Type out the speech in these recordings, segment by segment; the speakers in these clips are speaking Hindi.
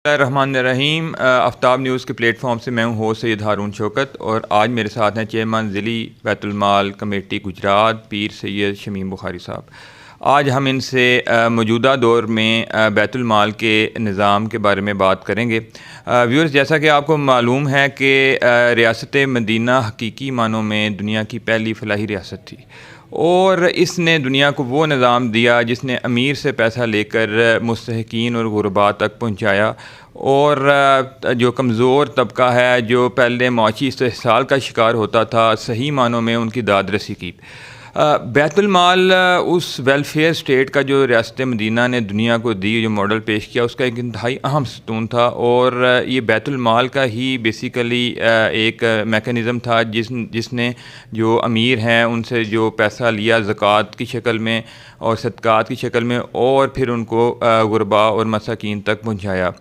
रहमान आफ्ताब न्यूज़ के प्लेटफॉर्म से मैं हूँ होस्ट सैयद हारून शौकत और आज मेरे साथ हैं चेयरमैन ज़िली बैतुल माल कमेटी गुजरात पीर सैयद शमीम बुखारी साहब। आज हम इनसे मौजूदा दौर में बैतुल माल के निज़ाम के बारे में बात करेंगे। व्यूअर्स, जैसा कि आपको मालूम है कि रियासत मदीना हकीकी मानों में दुनिया की पहली फलाही रियासत थी और इसने दुनिया को वो निज़ाम दिया जिसने अमीर से पैसा लेकर मुस्तहिकीन और गुरबा तक पहुँचाया और जो कमज़ोर तबका है, जो पहले मौची इस्तेहसाल का शिकार होता था, सही मानों में उनकी दाद रसी की। बैतुल माल उस वेलफेयर स्टेट का जो रियासत मदीना ने दुनिया को दी, जो मॉडल पेश किया, उसका एक इंतहाई अहम सतून था और ये बैतुल माल का ही बेसिकली एक मेकनिज़म था जिसने जो अमीर हैं उनसे जो पैसा लिया ज़कात की शक्ल में और सदक़ात की शक्ल में और फिर उनको गुरबा और मसाकीन तक पहुँचाया।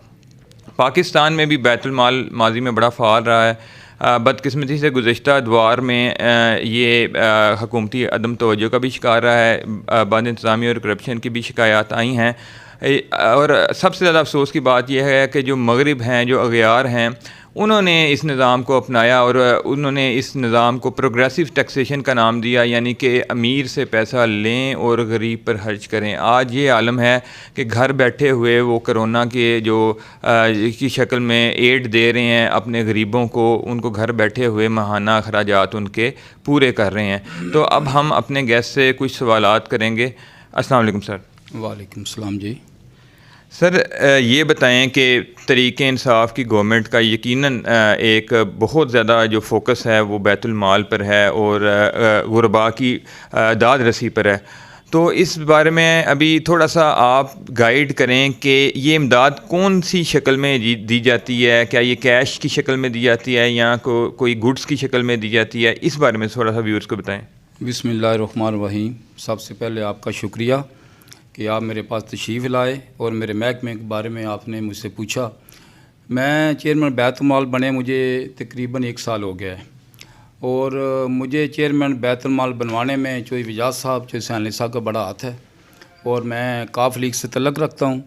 पाकिस्तान में भी बैतुल माल माजी में बड़ा फ़ाल रहा है। बदकिस्मती से गुज़श्ता अदवार में ये हुकूमती अदम तवज्जो का भी शिकार रहा है। बद इंतज़ामी और करप्शन की भी शिकायत आई हैं और सबसे ज़्यादा अफसोस की बात यह है कि जो मगरिब हैं, जो अगयार हैं, उन्होंने इस निज़ाम को अपनाया और उन्होंने इस निज़ाम को प्रोग्रेसिव टैक्सेशन का नाम दिया, यानी कि अमीर से पैसा लें और गरीब पर खर्च करें। आज ये आलम है कि घर बैठे हुए वो कोरोना के जो की शक्ल में एड दे रहे हैं अपने गरीबों को, उनको घर बैठे हुए माहाना अखराजात उनके पूरे कर रहे हैं। तो अब हम अपने गेस्ट से कुछ सवालात करेंगे। अस्सलाम वालेकुम सर। वालेकुम सलाम जी। सर, ये बताएं कि तरीक़े इंसाफ की गवर्नमेंट का यकीनन एक बहुत ज़्यादा जो फोकस है वो बैतुल माल पर है और गुरबा की दाद रसी पर है। तो इस बारे में अभी थोड़ा सा आप गाइड करें कि ये इमदाद कौन सी शक्ल में दी जाती है? क्या ये कैश की शक्ल में दी जाती है या कोई गुड्स की शक्ल में दी जाती है? इस बारे में थोड़ा सा व्यूअर्स को बताएँ। बिस्मिल्लाहिर्रहमानिर्रहीम। सबसे पहले आपका शुक्रिया कि आप मेरे पास तशरीफ़ लाए और मेरे महकमे के बारे में आपने मुझसे पूछा। मैं चेयरमैन बैतुल माल बने मुझे तकरीबन 1 साल हो गया है और मुझे चेयरमैन बैतुल माल बनवाने में चौधरी वजाद साहब, चौधरी सैन अली साहब का बड़ा हाथ है और मैं काफ लीग से तल्लुक़ रखता हूँ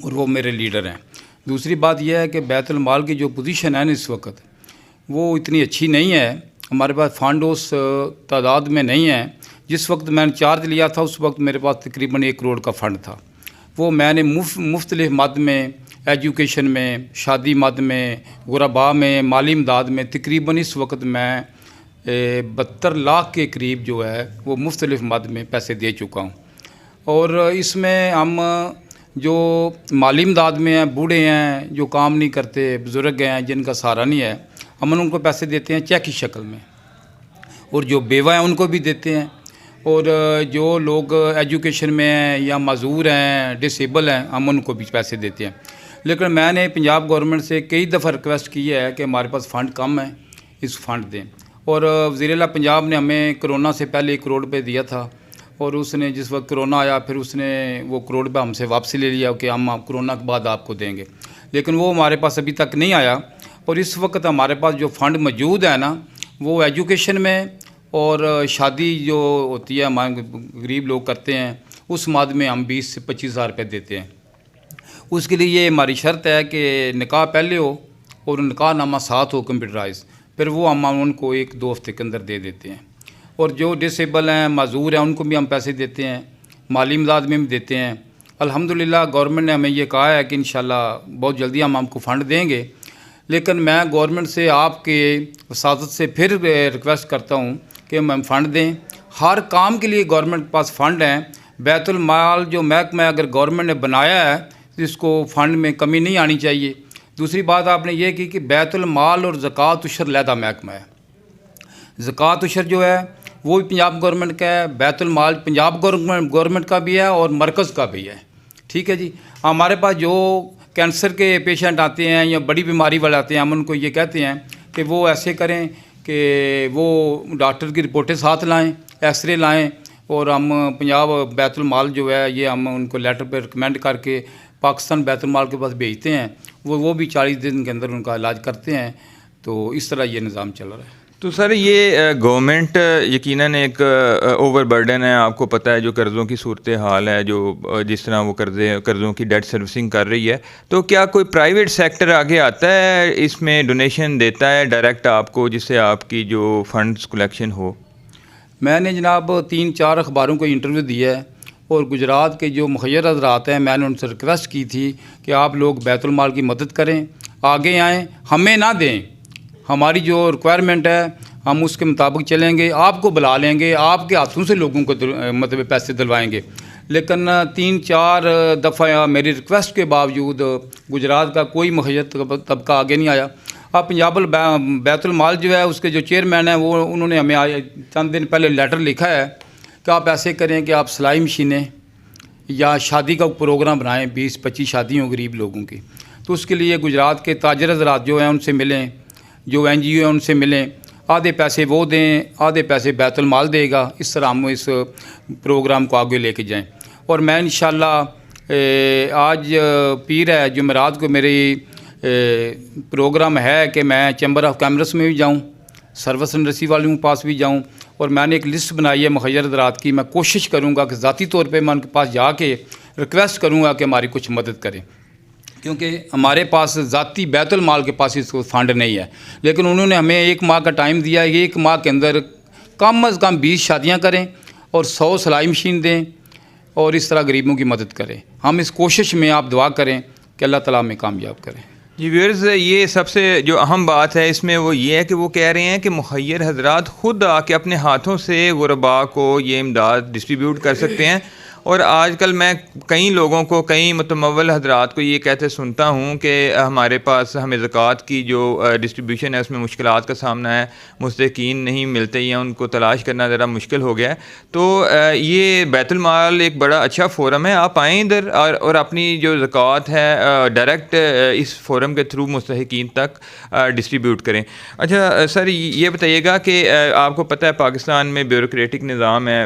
और वो मेरे लीडर हैं। दूसरी बात यह है कि बैतुल माल की जो पोजीशन है ना इस वक्त, वो इतनी अच्छी नहीं है। हमारे पास फ़ंड उस तादाद में नहीं है। जिस वक्त मैंने चार्ज लिया था उस वक्त मेरे पास तकरीबन 1 करोड़ का फ़ंड था। वो मैंने मुख्तलिफ मद में, एजुकेशन में, शादी मद में, गुरबा में, माली इमदाद में तकरीबन इस वक्त मैं 72 लाख के करीब जो है वो मुख्तलिफ मद में पैसे दे चुका हूँ। और इसमें हम जो माली इमदाद में हैं, बूढ़े हैं, जो काम नहीं करते, बुज़ुर्ग हैं, जिनका सहारा नहीं है, हम उनको पैसे देते हैं चेक की शक्ल में। और जो बेवा हैं उनको भी देते हैं और जो लोग एजुकेशन में हैं या माजूर हैं, डिसेबल हैं, हम उनको भी पैसे देते हैं। लेकिन मैंने पंजाब गवर्नमेंट से कई दफ़ा रिक्वेस्ट की है कि हमारे पास फ़ंड कम है, इस फ़ंड दें। और वज़ीर-ए-आला पंजाब ने हमें कोरोना से पहले 1 करोड़ रुपये दिया था और उसने जिस वक्त कोरोना आया फिर उसने वो 1 करोड़ रुपये हमसे वापसी ले लिया कि हम कोरोना के बाद आपको देंगे, लेकिन वो हमारे पास अभी तक नहीं आया। और इस वक्त हमारे पास जो फ़ंड मौजूद है ना, वो एजुकेशन में और शादी जो होती है हमारे गरीब लोग करते हैं, उस मद में हम 20 से 25 हज़ार रुपये देते हैं। उसके लिए ये हमारी शर्त है कि निकाह पहले हो और निकाह नामा साथ हो कंप्यूटराइज, फिर वो हम उनको 1-2 हफ्ते के अंदर दे देते हैं। और जो डिसेबल हैं, माजूर हैं, उनको भी हम पैसे देते हैं, माली इमदाद में भी देते हैं। अल्हम्दुलिल्लाह गवर्नमेंट ने हमें ये कहा है कि इंशाल्लाह बहुत जल्दी हम आपको फ़ंड देंगे। लेकिन मैं गवर्नमेंट से, आपके वसातत से फिर रिक्वेस्ट करता हूँ कि हम फ़ंड दें। हर काम के लिए गवर्नमेंट के पास फ़ंड हैं। बैतुल माल जो महकमा अगर गवर्नमेंट ने बनाया है तो इसको फ़ंड में कमी नहीं आनी चाहिए। दूसरी बात आपने ये की कि बैतुल माल और ज़कात उशर अलहदा महकमा है। ज़कात उशर जो है वो भी पंजाब गवर्नमेंट का है, बैतुल माल पंजाब गवर्नमेंट का भी है और मरकज़ का भी है। ठीक है जी। हमारे पास जो कैंसर के पेशेंट आते हैं या बड़ी बीमारी वाले आते हैं, हम उनको ये कहते हैं कि वो ऐसे करें कि वो डॉक्टर की रिपोर्टें साथ लाएं, एक्सरे लाएं और हम पंजाब बैतुल माल जो है ये हम उनको लेटर पे रिकमेंड करके पाकिस्तान बैतुल माल के पास भेजते हैं। वो भी 40 दिन के अंदर उनका इलाज करते हैं। तो इस तरह ये निज़ाम चल रहा है। तो सर ये गवर्नमेंट यकीनन एक ओवरबर्डन है, आपको पता है जो कर्ज़ों की सूरत हाल है, जो जिस तरह वो कर्ज़ों की डेट सर्विसिंग कर रही है, तो क्या कोई प्राइवेट सेक्टर आगे आता है इसमें डोनेशन देता है डायरेक्ट आपको, जिससे आपकी जो फंड्स कलेक्शन हो? मैंने जनाब 3-4 अखबारों को इंटरव्यू दिया है और गुजरात के जो मुखियर हज़रात हैं, मैंने उनसे रिक्वेस्ट की थी कि आप लोग बैतुल माल की मदद करें, आगे आएँ, हमें ना दें, हमारी जो रिक्वायरमेंट है हम उसके मुताबिक चलेंगे, आपको बुला लेंगे, आपके हाथों से लोगों को मतलब पैसे दिलवाएंगे। लेकिन 3-4 दफ़ा मेरी रिक्वेस्ट के बावजूद गुजरात का कोई मुखियर तबका आगे नहीं आया। अब पंजाब बैतुल माल जो है उसके जो चेयरमैन हैं वो उन्होंने हमें चंद दिन पहले लेटर लिखा है कि आप ऐसे करें कि आप सिलाई मशीनें या शादी का प्रोग्राम बनाएं, 20-25 शादियों गरीब लोगों की। तो उसके लिए गुजरात के ताजर हज़रात जो हैं उनसे मिलें, जो NGO हैं उनसे मिलें, आधे पैसे वो दें, आधे पैसे बैतुल माल देगा, इस तरह हम इस प्रोग्राम को आगे लेके जाएं। और मैं इंशाल्लाह आज पीर है जुमेरात को मेरी प्रोग्राम है कि मैं चैम्बर ऑफ कॉमर्स में भी जाऊं, सर्विस इंडस्ट्री वालों के पास भी जाऊं, और मैंने एक लिस्ट बनाई है मुखियर हज़रात की। मैं कोशिश करूंगा कि ज़ाती तौर पे मैं उनके पास जाके रिक्वेस्ट करूंगा कि हमारी कुछ मदद करें, क्योंकि हमारे पास ज़ाती बैतुल माल के पास इसको फंड नहीं है। लेकिन उन्होंने हमें 1 माह का टाइम दिया, 1 माह के अंदर कम अज़ कम 20 शादियाँ करें और 100 सिलाई मशीन दें और इस तरह गरीबों की मदद करें। हम इस कोशिश में आप दुआ करें कि अल्लाह ताला हमें कामयाब करें। जी व्यूअर्स, ये सबसे जो अहम बात है इसमें वो ये है कि वो कह रहे हैं कि मुखियर हज़रात ख़ुद आके अपने हाथों से गुरबा को ये इमदाद डिस्ट्रीब्यूट कर सकते हैं। और आजकल मैं कई लोगों को, कई मुतमव्वल हज़रात को ये कहते सुनता हूँ कि हमारे पास हमें ज़कात की जो डिस्ट्रीब्यूशन है उसमें मुश्किलात का सामना है, मुस्तकीन नहीं मिलते या उनको तलाश करना ज़रा मुश्किल हो गया है। तो ये बैतुल माल एक बड़ा अच्छा फ़ोरम है, आप आएँ इधर और अपनी जो ज़कात है डायरेक्ट इस फ़ोरम के थ्रू मुस्तहिकीन तक डिस्ट्रीब्यूट करें। अच्छा सर, ये बताइएगा कि आपको पता है पाकिस्तान में ब्यूरोक्रेटिक निज़ाम है,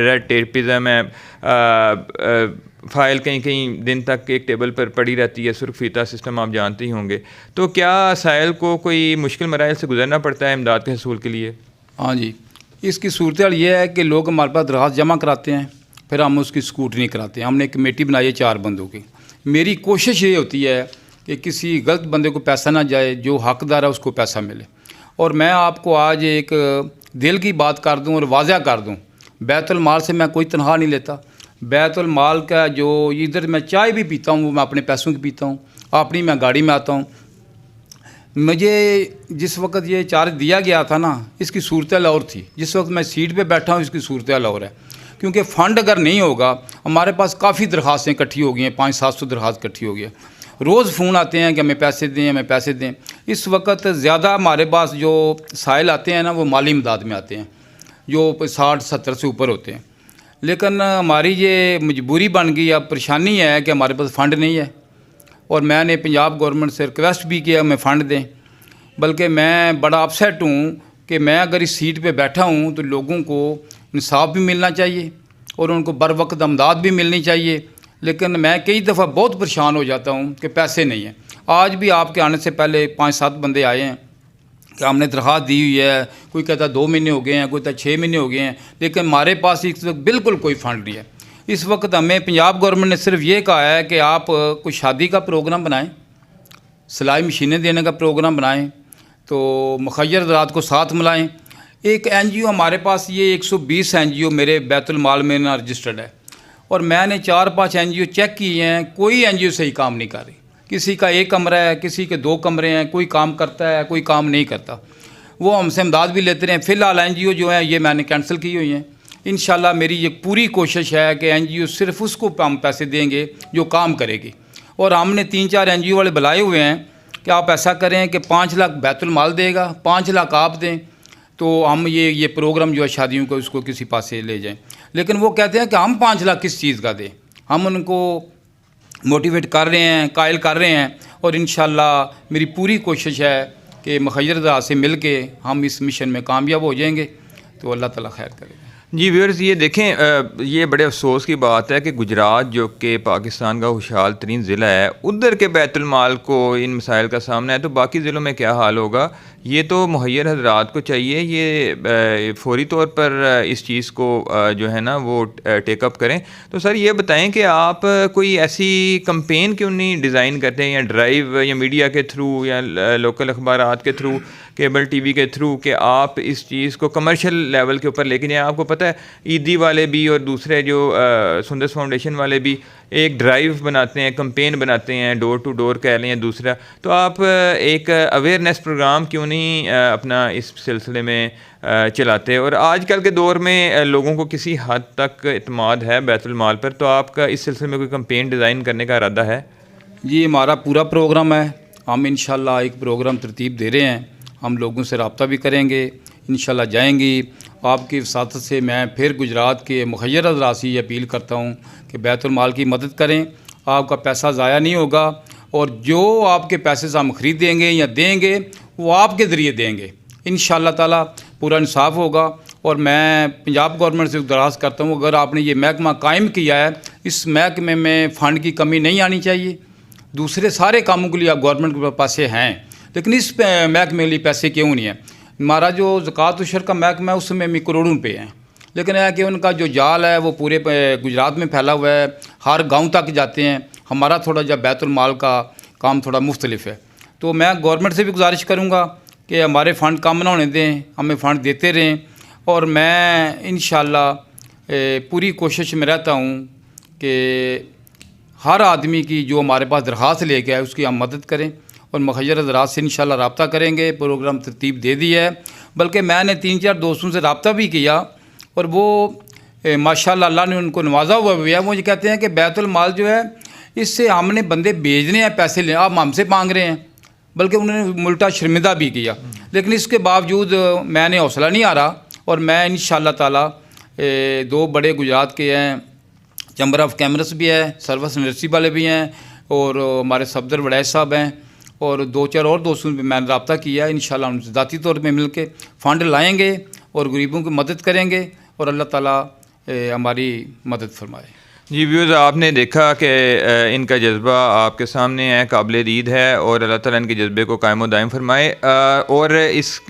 रेड टेपिज़म है, फ़ाइल कहीं कहीं दिन तक एक टेबल पर पड़ी रहती है, सुर्ख फीता सिस्टम आप जानते ही होंगे। तो क्या साइल को कोई मुश्किल मराइल से गुजरना पड़ता है इमदाद के हसूल के लिए? हाँ जी, इसकी सूरत हाल ये है कि लोग हमारे पास दरख्वास्त जमा कराते हैं, फिर हम उसकी स्क्रूटनी कराते हैं। हमने एक कमेटी बनाई है 4 बंदों की। मेरी कोशिश ये होती है कि किसी गलत बंदे को पैसा ना जाए, जो हकदार है उसको पैसा मिले। और मैं आपको आज एक दिल की बात कर दूं और वाज़ह कर दूं, बैतुल माल से मैं कोई तनख्वाह नहीं लेता। बैतुल माल का जो इधर मैं चाय भी पीता हूँ वो मैं अपने पैसों की पीता हूँ, अपनी मैं गाड़ी में आता हूँ। मुझे जिस वक्त ये चार्ज दिया गया था ना, इसकी सूरत और थी। जिस वक्त मैं सीट पे बैठा हूँ इसकी सूरत और है, क्योंकि फ़ंड अगर नहीं होगा, हमारे पास काफ़ी दरख्वास्तें इकट्ठी हो गई हैं, 500-700 दरख्वास्त इकट्ठी हो गई है। रोज़ फ़ोन आते हैं कि हमें पैसे दें, हमें पैसे दें। इस वक्त ज़्यादा हमारे पास जो साइल आते हैं ना वो माली इमदाद में आते हैं, जो 60-70 से ऊपर होते हैं। लेकिन हमारी ये मजबूरी बन गई, अब परेशानी है कि हमारे पास फ़ंड नहीं है। और मैंने पंजाब गवर्नमेंट से रिक्वेस्ट भी किया हमें फ़ंड दें, बल्कि मैं बड़ा अपसेट हूँ कि मैं अगर इस सीट पे बैठा हूँ तो लोगों को इंसाफ भी मिलना चाहिए और उनको बर वक्त अमदाद भी मिलनी चाहिए। लेकिन मैं कई दफ़ा बहुत परेशान हो जाता हूँ कि पैसे नहीं हैं। आज भी आपके आने से पहले 5-7 बंदे आए हैं कि हमने दरख्वास्त दी हुई है, कोई कहता 2 महीने हो गए हैं, कोई कहता 6 महीने हो गए हैं, लेकिन हमारे पास इस वक्त बिल्कुल कोई फ़ंड नहीं है। इस वक्त हमें पंजाब गवर्नमेंट ने सिर्फ ये कहा है कि आप कोई शादी का प्रोग्राम बनाएं, सिलाई मशीनें देने का प्रोग्राम बनाएं, तो मुखियर हज़रात को साथ मिलाएं। एक NGO हमारे पास, ये 120 NGO मेरे बैतुल माल में ना रजिस्टर्ड है, और मैंने 4-5 NGO चेक किए हैं, कोई NGO सही काम नहीं कर रही। किसी का 1 कमरा है, किसी के 2 कमरे हैं, कोई काम करता है, कोई काम नहीं करता। वो हमसे इमदाद भी लेते रहे। फ़िलहाल NGO जो है ये मैंने कैंसिल की हुई हैं। इंशाल्लाह मेरी ये पूरी कोशिश है कि NGO सिर्फ उसको हम पैसे देंगे जो काम करेगी। और हमने 3-4 NGO वाले बुलाए हुए हैं कि आप ऐसा करें कि 5 लाख बैतुल माल देगा, 5 लाख आप दें, तो हम ये प्रोग्राम जो है शादियों को उसको किसी पास से ले जाएं। लेकिन वो कहते हैं कि हम 5 लाख किस चीज़ का दें। हम उनको मोटिवेट कर रहे हैं, कायल कर रहे हैं, और इंशाल्लाह मेरी पूरी कोशिश है कि मुखियर हज़रात से मिल के हम इस मिशन में कामयाब हो जाएंगे, तो अल्लाह ताला खैर करेगा। जी व्यूअर्स, ये देखें, ये बड़े अफसोस की बात है कि गुजरात जो कि पाकिस्तान का खुशहाल तरीन ज़िला है, उधर के बैतुल माल को इन मसाइल का सामना है, तो बाकी ज़िलों में क्या हाल होगा ये तो मुहैयर हजरात को चाहिए, ये फौरी तौर पर इस चीज़ को जो है ना वो टेकअप करें। तो सर ये बताएं कि आप कोई ऐसी कंपेन क्यों नहीं डिज़ाइन करते हैं, या ड्राइव या मीडिया के थ्रू या लोकल अखबारात के थ्रू, केबल टीवी के थ्रू, कि आप इस चीज़ को कमर्शियल लेवल के ऊपर लेकिन आपको पता है ईदी वाले भी और दूसरे जो सुंदस फाउंडेशन वाले भी एक ड्राइव बनाते हैं, कंपेन बनाते हैं, डोर टू डोर कह लें या दूसरा, तो आप एक अवेयरनेस प्रोग्राम क्यों नहीं अपना इस सिलसिले में चलाते? और आजकल के दौर में लोगों को किसी हद तक इत्मीनान है बैतुल माल पर, तो आपका इस सिलसिले में कोई कंपेन डिज़ाइन करने का इरादा है? जी, हमारा पूरा प्रोग्राम है। हम इंशाल्लाह एक प्रोग्राम तरतीब दे रहे हैं, हम लोगों से रब्ता भी करेंगे, इंशाल्लाह जाएंगी। आपकी वसातत से मैं फिर गुजरात के मुखय्यर हज़रात से ये अपील करता हूँ कि बैतुल माल की मदद करें, आपका पैसा ज़ाया नहीं होगा, और जो आपके पैसे से हम ख़रीदेंगे या देंगे वो आपके ज़रिए देंगे, इंशाल्लाह ताला पूरा इंसाफ होगा। और मैं पंजाब गवर्नमेंट से दराज़ करता हूँ, अगर आपने ये महकमा कायम किया है, इस महकमे में फ़ंड की कमी नहीं आनी चाहिए। दूसरे सारे कामों के लिए आप गवर्नमेंट के पैसे हैं, लेकिन इस महकमे के लिए पैसे क्यों नहीं है? हमारा जो ज़कात व शर का महकमा है उसमें भी करोड़ों रुपये हैं, लेकिन है कि उनका जो जाल है वो पूरे गुजरात में फैला हुआ है, हर गांव तक जाते हैं। हमारा थोड़ा जब बैतुल माल का काम थोड़ा मुख्तलिफ है, तो मैं गवर्नमेंट से भी गुजारिश करूँगा कि हमारे फ़ंड कम ना होने दें, हमें फ़ंड देते रहें। और मैं इंशाल्लाह पूरी कोशिश में रहता हूँ कि हर आदमी की जो हमारे पास दरख्वास्त लेके आए उसकी हम मदद करें, और मुखय्यर हज़रात से इंशाल्लाह रब्ता करेंगे। प्रोग्राम तरतीब दे दी है, बल्कि मैंने 3-4 दोस्तों से रब्ता भी किया, और वो माशाल्लाह अल्लाह ने उनको नवाजा हुआ भी है। वो ये कहते हैं कि बैतुल माल जो है इससे हमने बंदे भेजने हैं, पैसे ले आप हमसे मांग रहे हैं, बल्कि उन्होंने उल्टा शर्मिंदा भी किया। लेकिन इसके बावजूद मैंने हौसला नहीं आ रहा, और मैं इंशाल्लाह ताला 2 बड़े गुजरात के हैं, चैम्बर ऑफ कॉमर्स भी है, सर्विस यूनिवर्सिटी वाले भी हैं, और हमारे सफदर वड़ैच साहब हैं, और 2-4 और दोस्तों से मैंने रब्ता किया है। इंशाल्लाह उनसे ज़ाती तौर पे मिल के फ़ंड लाएँगे और गरीबों की मदद करेंगे, और अल्लाह ताला हमारी मदद फरमाए। जी व्यूज़, आपने देखा कि इनका जज्बा आपके सामने है, काबिल-ए-दीद है, और अल्लाह ताला इनके जज्बे को कायम व दायम फरमाए। और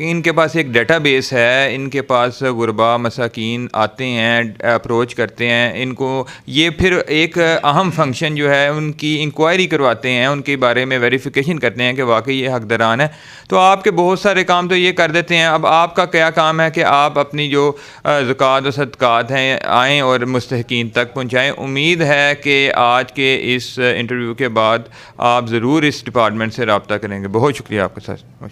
इनके पास एक डेटाबेस है, इनके पास गुरबा मसाकीन आते हैं, अप्रोच करते हैं इनको, ये फिर एक अहम फंक्शन जो है उनकी इंक्वायरी करवाते हैं, उनके बारे में वेरिफिकेशन करते हैं कि वाकई ये हकदारान है। तो आपके बहुत सारे काम तो ये कर देते हैं, अब आपका क्या काम है कि आप अपनी जो ज़कात व सदक़ात हैं आएँ और मुस्तहिकीन तक पहुँचाएँ। उम्मीद है कि आज के इस इंटरव्यू के बाद आप ज़रूर इस डिपार्टमेंट से रब्ता करेंगे। बहुत शुक्रिया आपका सर।